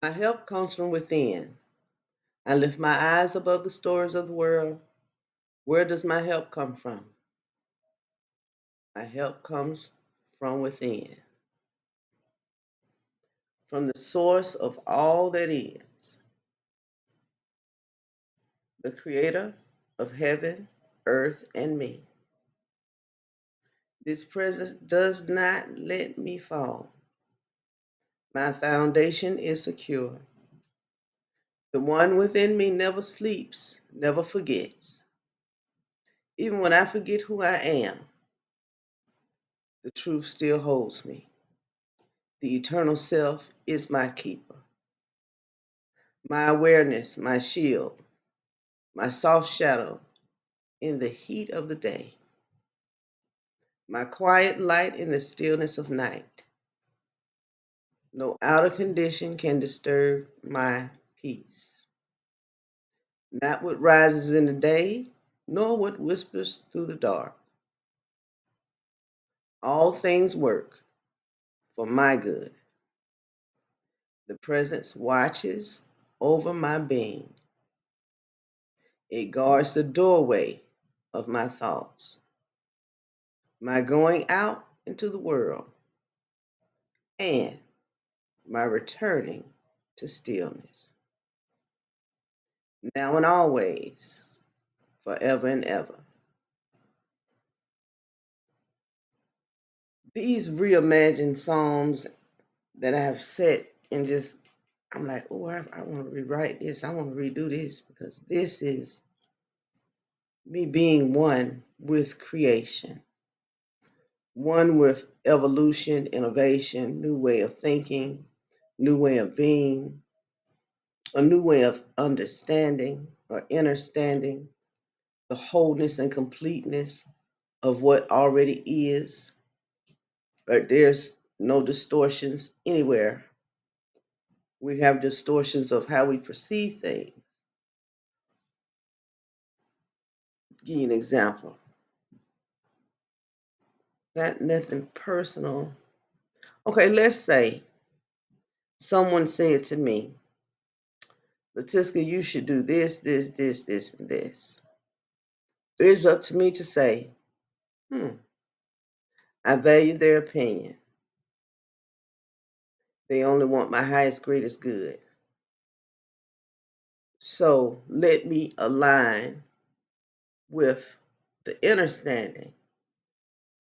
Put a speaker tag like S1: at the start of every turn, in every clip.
S1: My help comes from within. I lift my eyes above the stories of the world. Where does my help come from? My help comes from within, from the source of all that is, the creator of heaven, earth, and me. This presence does not let me fall. My foundation is secure. The one within me never sleeps, never forgets. Even when I forget who I am, the truth still holds me. The eternal self is my keeper, my awareness, my shield, my soft shadow in the heat of the day, my quiet light in the stillness of night. No outer condition can disturb my peace. Not what rises in the day, nor what whispers through the dark. All things work for my good. The presence watches over my being. It guards the doorway of my thoughts, my going out into the world, and my returning to stillness. Now and always, forever and ever. These reimagined psalms that I have set and just, I'm like, oh, I want to rewrite this. I want to redo this because this is me being one with creation, one with evolution, innovation, new way of thinking, new way of being, a new way of understanding or understanding the wholeness and completeness of what already is. But there's no distortions anywhere. We have distortions of how we perceive things. Give you an example. Not nothing personal. Okay, let's say someone said to me, Latiska, you should do this, this, this, this, and this. It's up to me to say, hmm, I value their opinion. They only want my highest, greatest good. So let me align with the understanding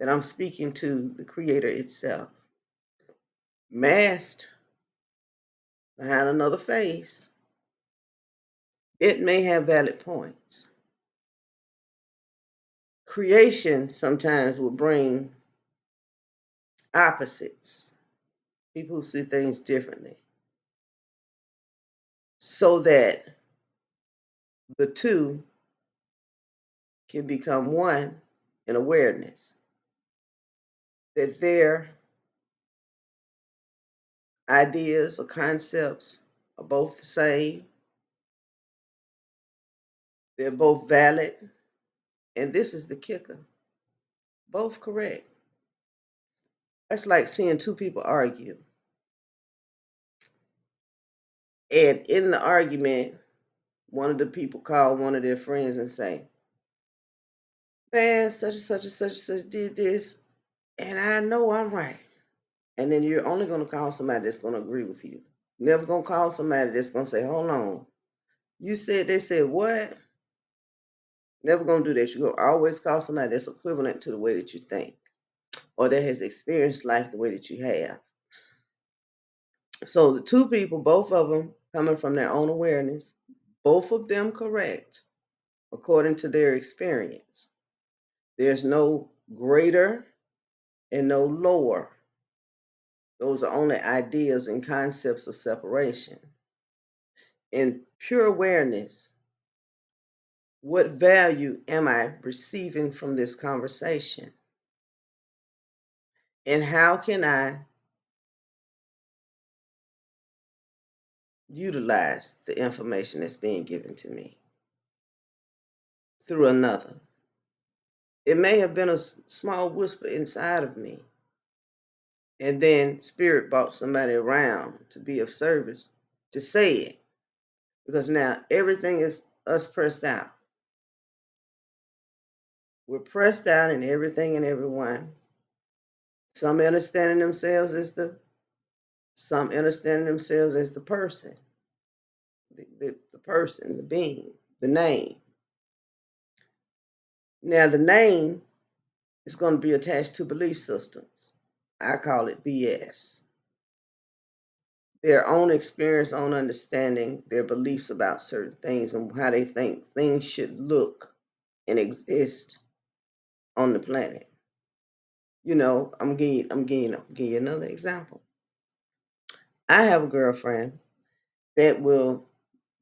S1: that I'm speaking to the Creator itself. Masked behind another face, it may have valid points. Creation sometimes will bring opposites, people who see things differently, so that the two can become one in awareness, that their ideas or concepts are both the same, they're both valid, and this is the kicker, both correct. That's like seeing two people argue. And in the argument, one of the people call one of their friends and say, man, such and such and such and such did this, and I know I'm right. And then you're only going to call somebody that's going to agree with you. Never going to call somebody that's going to say, hold on, you said they said what? Never going to do that. You're going to always call somebody that's equivalent to the way that you think or that has experienced life the way that you have. So the two people, both of them coming from their own awareness, both of them correct according to their experience. There's no greater and no lower. Those are only ideas and concepts of separation. In pure awareness, what value am I receiving from this conversation? And how can I utilize the information that's being given to me through another? It may have been a small whisper inside of me, and then spirit brought somebody around to be of service to say it because now everything is us pressed out. We're pressed out in everything and everyone. Some understanding themselves as some understanding themselves as the person, the person, the being, the name. Now the name is going to be attached to belief systems. I call it BS. Their own experience, own understanding, their beliefs about certain things and how they think things should look and exist on the planet. I'm giving you another example. I have a girlfriend that will,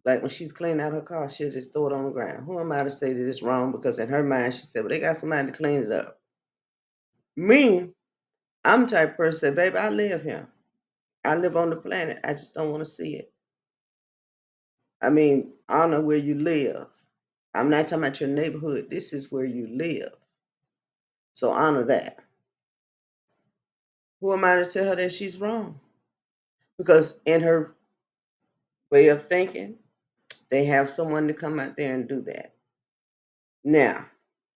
S1: like when she's cleaning out her car, she'll just throw it on the ground. Who am I to say that it's wrong? Because in her mind, she said, well, they got somebody to clean it up. Me, I'm the type of person that, baby, I live here. I live on the planet. I just don't want to see it. I mean, honor where you live. I'm not talking about your neighborhood. This is where you live. So honor that. Who am I to tell her that she's wrong? Because in her way of thinking, they have someone to come out there and do that. Now,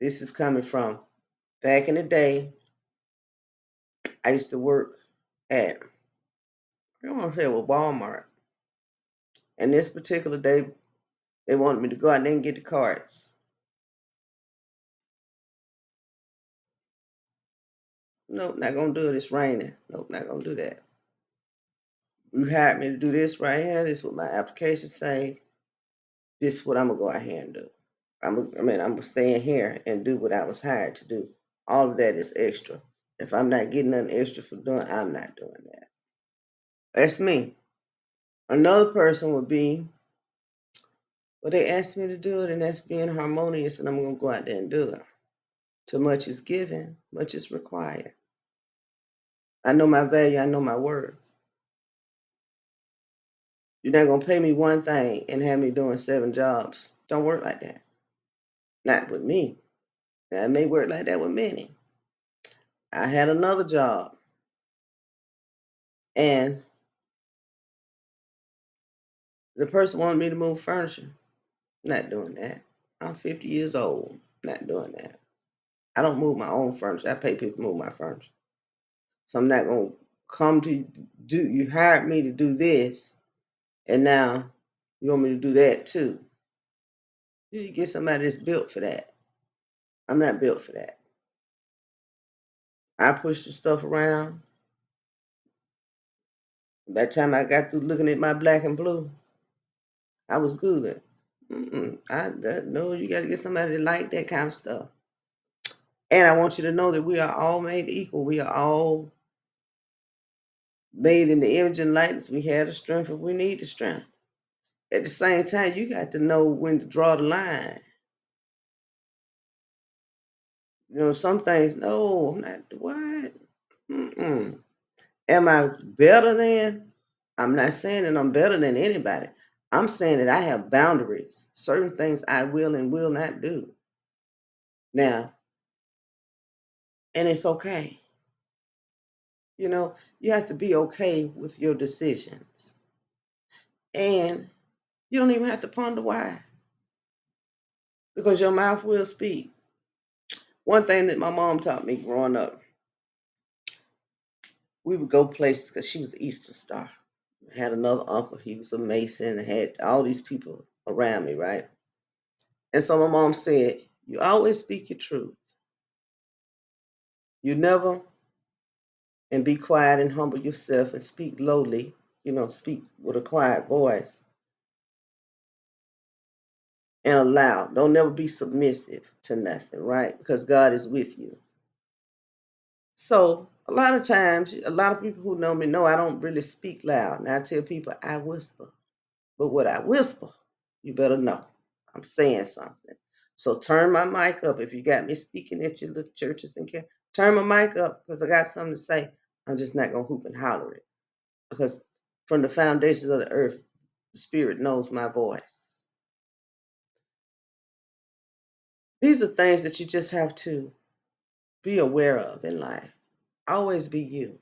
S1: this is coming from back in the day. I used to work at, I don't want to say it was Walmart. And this particular day, they wanted me to go out there and get the cards. Nope, not gonna do it. It's raining. Nope, not gonna do that. You hired me to do this right here. This is what my application say. This is what I'm gonna go out here and do. I'm gonna stay in here and do what I was hired to do. All of that is extra. If I'm not getting nothing extra for doing, I'm not doing that. That's me. Another person would be, well, they asked me to do it, and that's being harmonious, and I'm gonna go out there and do it. Too much is given, much is required. I know my value. I know my worth. You're not gonna pay me one thing and have me doing 7 jobs. Don't work like that. Not with me. Now, it may work like that with many. I had another job, and the person wanted me to move furniture. Not doing that. I'm 50 years old. Not doing that. I don't move my own furniture. I pay people to move my furniture. So I'm not gonna come to do. You hired me to do this, and now you want me to do that too. You get somebody that's built for that. I'm not built for that. I push the stuff around. By the time I got through looking at my black and blue, I was good. No, you got to get somebody that like that kind of stuff. And I want you to know that we are all made equal. We are all made in the image and likeness. We have the strength if we need the strength. At the same time, you got to know when to draw the line. Some things, no, I'm not, what? Mm-mm. Am I better than? I'm not saying that I'm better than anybody. I'm saying that I have boundaries. Certain things I will and will not do. Now, and it's okay. You have to be okay with your decisions. And you don't even have to ponder why, because your mouth will speak. One thing that my mom taught me growing up, we would go places because she was an Eastern Star. I had another uncle, he was a Mason, and had all these people around me, right? And so my mom said, you always speak your truth. You never, and be quiet and humble yourself and speak lowly, speak with a quiet voice and allow. Don't never be submissive to nothing, right? Because God is with you. So a lot of times, a lot of people who know me know I don't really speak loud. Now I tell people I whisper. But what I whisper, you better know. I'm saying something. So turn my mic up. If you got me speaking at your little churches and care, turn my mic up because I got something to say. I'm just not gonna hoop and holler it. Because from the foundations of the earth, the spirit knows my voice. These are things that you just have to be aware of in life. Always be you.